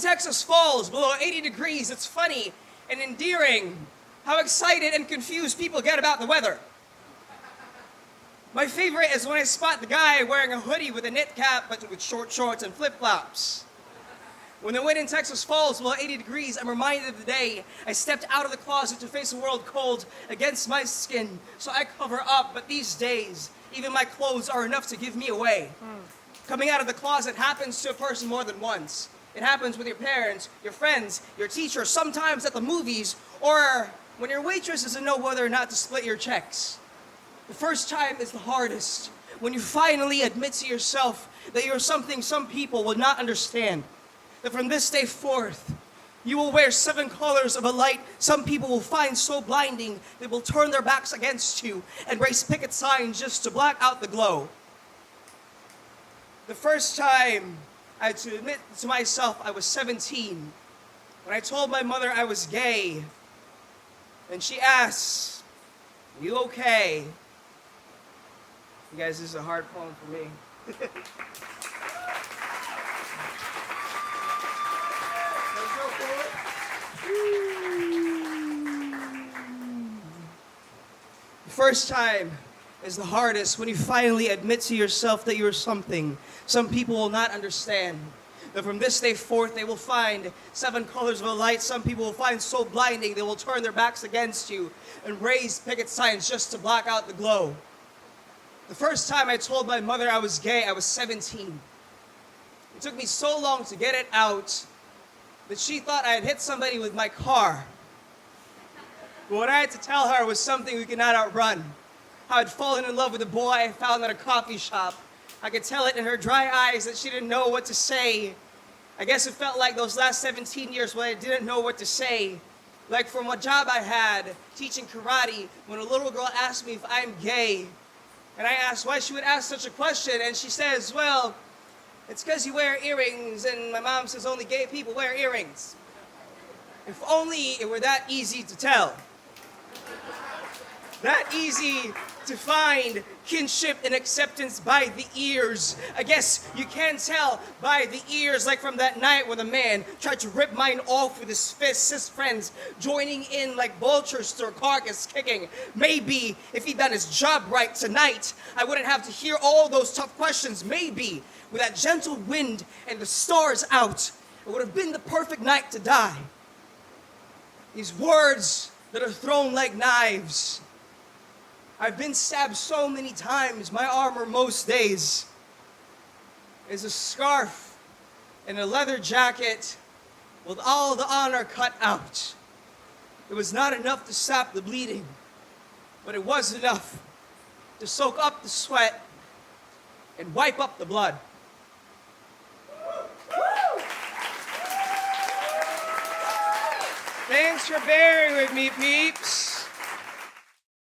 Texas falls below 80 degrees, it's funny and endearing how excited and confused people get about the weather. My favorite is when I spot the guy wearing a hoodie with a knit cap but with short shorts and flip-flops. When the wind in Texas falls below 80 degrees, I'm reminded of the day I stepped out of the closet to face a world cold against my skin, so I cover up, but these days, even my clothes are enough to give me away. Coming out of the closet happens to a person more than once. It happens with your parents, your friends, your teacher, sometimes at the movies, or when your waitress doesn't know whether or not to split your checks. The first time is the hardest, when you finally admit to yourself that you're something some people will not understand. That from this day forth, you will wear 7 colors of a light some people will find so blinding they will turn their backs against you and raise picket signs just to black out the glow. The first time I had to admit to myself I was 17, when I told my mother I was gay, and she asked, "Are you okay?" You guys, this is a hard poem for me. The first time is the hardest, when you finally admit to yourself that you're something some people will not understand. That from this day forth they will find 7 colors of a light some people will find so blinding they will turn their backs against you and raise picket signs just to block out the glow. The first time I told my mother I was gay, I was 17. It took me so long to get it out that she thought I had hit somebody with my car. But what I had to tell her was something we could not outrun. How I'd fallen in love with a boy I found at a coffee shop. I could tell it in her dry eyes that she didn't know what to say. I guess it felt like those last 17 years when I didn't know what to say. Like from what job I had, teaching karate, when a little girl asked me if I'm gay. And I asked why she would ask such a question, and she says, "Well, it's because you wear earrings," and my mom says only gay people wear earrings. If only it were that easy to tell. That easy to find kinship and acceptance by the ears. I guess you can tell by the ears, like from that night when the man tried to rip mine off with his fists, his friends joining in like vultures to a carcass kicking. Maybe if he'd done his job right tonight, I wouldn't have to hear all those tough questions. Maybe with that gentle wind and the stars out, it would have been the perfect night to die. These words that are thrown like knives. I've been stabbed so many times, my armor most days is a scarf and a leather jacket with all the honor cut out. It was not enough to stop the bleeding, but it was enough to soak up the sweat and wipe up the blood. Thanks for bearing with me, peeps.